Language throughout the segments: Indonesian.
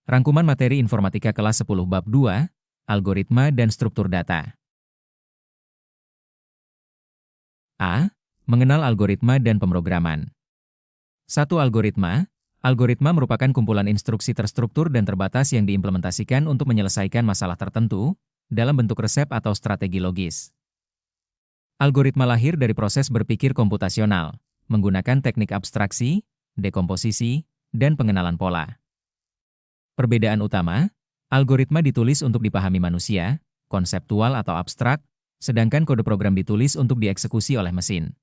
Rangkuman materi informatika kelas 10 bab 2, algoritma dan struktur data. A. Mengenal algoritma dan pemrograman. 1. Algoritma. Algoritma merupakan kumpulan instruksi terstruktur dan terbatas yang diimplementasikan untuk menyelesaikan masalah tertentu dalam bentuk resep atau strategi logis. Algoritma lahir dari proses berpikir komputasional, menggunakan teknik abstraksi, dekomposisi, dan pengenalan pola. Perbedaan utama, algoritma ditulis untuk dipahami manusia, konseptual atau abstrak, sedangkan kode program ditulis untuk dieksekusi oleh mesin.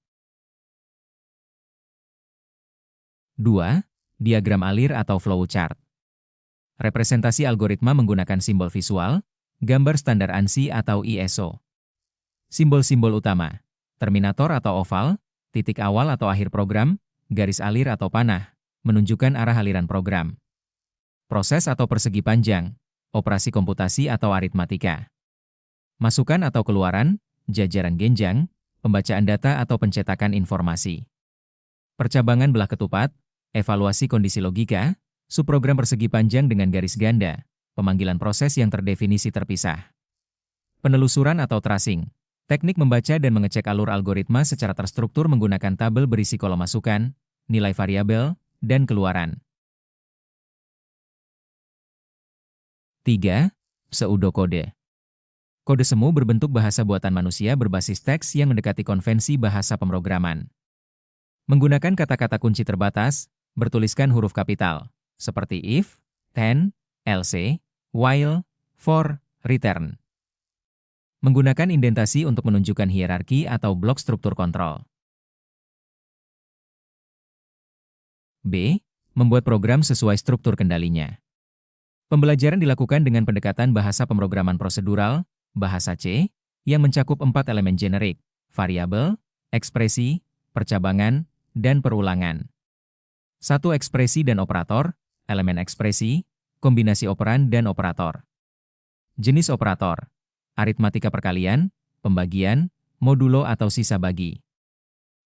2. Diagram alir atau flowchart. Representasi algoritma menggunakan simbol visual, gambar standar ANSI atau ISO. Simbol-simbol utama, terminator atau oval, titik awal atau akhir program, garis alir atau panah, menunjukkan arah aliran program. Proses atau persegi panjang, operasi komputasi atau aritmatika. Masukan atau keluaran, jajaran genjang, pembacaan data atau pencetakan informasi. Percabangan belah ketupat, evaluasi kondisi logika, subprogram persegi panjang dengan garis ganda, pemanggilan proses yang terdefinisi terpisah. Penelusuran atau tracing, teknik membaca dan mengecek alur algoritma secara terstruktur menggunakan tabel berisi kolom masukan, nilai variabel, dan keluaran. 3. Pseudokode. Kode semu berbentuk bahasa buatan manusia berbasis teks yang mendekati konvensi bahasa pemrograman. Menggunakan kata-kata kunci terbatas, bertuliskan huruf kapital, seperti if, then, else, while, for, return. Menggunakan indentasi untuk menunjukkan hierarki atau blok struktur kontrol. B. Membuat program sesuai struktur kendalinya. Pembelajaran dilakukan dengan pendekatan bahasa pemrograman prosedural, bahasa C, yang mencakup 4 elemen generik, variabel, ekspresi, percabangan, dan perulangan. 1. Ekspresi dan operator, elemen ekspresi, kombinasi operan dan operator. Jenis operator, aritmatika perkalian, pembagian, modulo atau sisa bagi.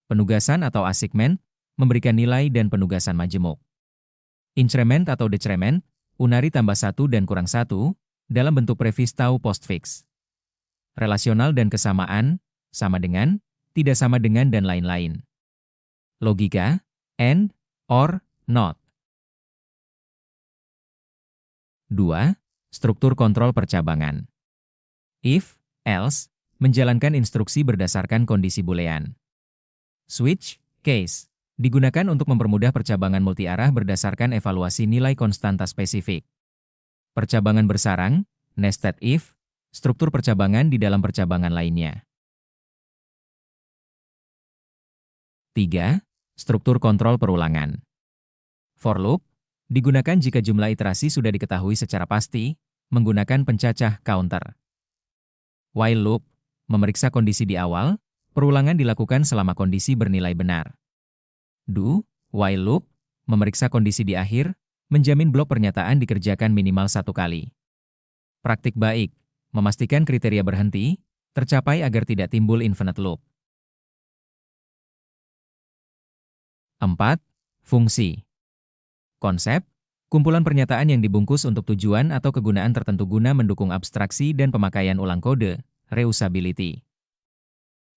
Penugasan atau assignment, memberikan nilai dan penugasan majemuk. Increment atau decrement, unari tambah 1 dan kurang 1, dalam bentuk previs atau postfix. Relasional dan kesamaan, sama dengan, tidak sama dengan dan lain-lain. Logika, and, or, not. 2. Struktur kontrol percabangan. If, else, menjalankan instruksi berdasarkan kondisi boolean. Switch, case, digunakan untuk mempermudah percabangan multiarah berdasarkan evaluasi nilai konstanta spesifik. Percabangan bersarang, nested if, struktur percabangan di dalam percabangan lainnya. 3. Struktur kontrol perulangan. For loop, digunakan jika jumlah iterasi sudah diketahui secara pasti, menggunakan pencacah counter. While loop, memeriksa kondisi di awal, perulangan dilakukan selama kondisi bernilai benar. Do, while loop, memeriksa kondisi di akhir, menjamin blok pernyataan dikerjakan minimal 1 kali. Praktik baik, memastikan kriteria berhenti, tercapai agar tidak timbul infinite loop. 4. Fungsi. Konsep, kumpulan pernyataan yang dibungkus untuk tujuan atau kegunaan tertentu guna mendukung abstraksi dan pemakaian ulang kode, reusability.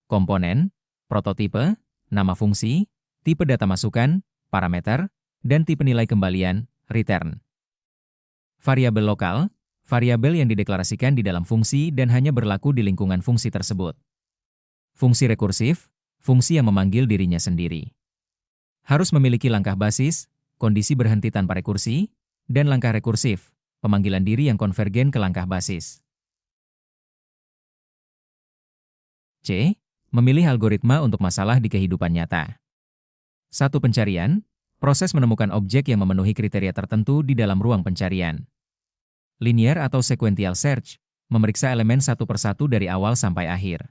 Komponen, prototipe, nama fungsi, tipe data masukan, parameter, dan tipe nilai kembalian, return. Variabel lokal, variabel yang dideklarasikan di dalam fungsi dan hanya berlaku di lingkungan fungsi tersebut. Fungsi rekursif, fungsi yang memanggil dirinya sendiri. Harus memiliki langkah basis, kondisi berhenti tanpa rekursi, dan langkah rekursif, pemanggilan diri yang konvergen ke langkah basis. C. Memilih algoritma untuk masalah di kehidupan nyata. 1. Pencarian, proses menemukan objek yang memenuhi kriteria tertentu di dalam ruang pencarian. Linear atau sequential search, memeriksa elemen satu persatu dari awal sampai akhir.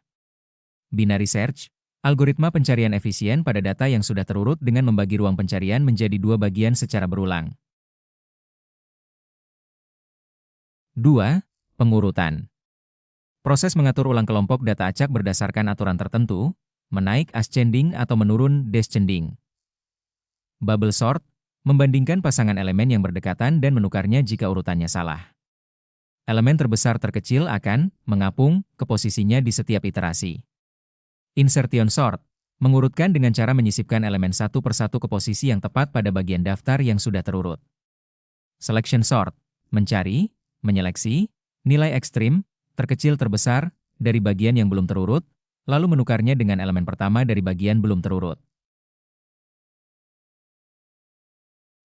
Binary search, algoritma pencarian efisien pada data yang sudah terurut dengan membagi ruang pencarian menjadi 2 bagian secara berulang. 2. Pengurutan. Proses mengatur ulang kelompok data acak berdasarkan aturan tertentu, menaik ascending atau menurun descending. Bubble sort, Membandingkan pasangan elemen yang berdekatan dan menukarnya jika urutannya salah. Elemen terbesar terkecil akan mengapung ke posisinya di setiap iterasi. Insertion sort mengurutkan dengan cara menyisipkan elemen satu persatu ke posisi yang tepat pada bagian daftar yang sudah terurut. Selection sort mencari, menyeleksi, nilai ekstrim, terkecil terbesar, dari bagian yang belum terurut, lalu menukarnya dengan elemen pertama dari bagian belum terurut.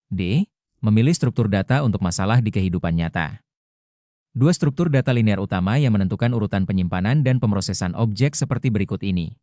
D. Memilih struktur data untuk masalah di kehidupan nyata. Dua struktur data linear utama yang menentukan urutan penyimpanan dan pemrosesan objek seperti berikut ini.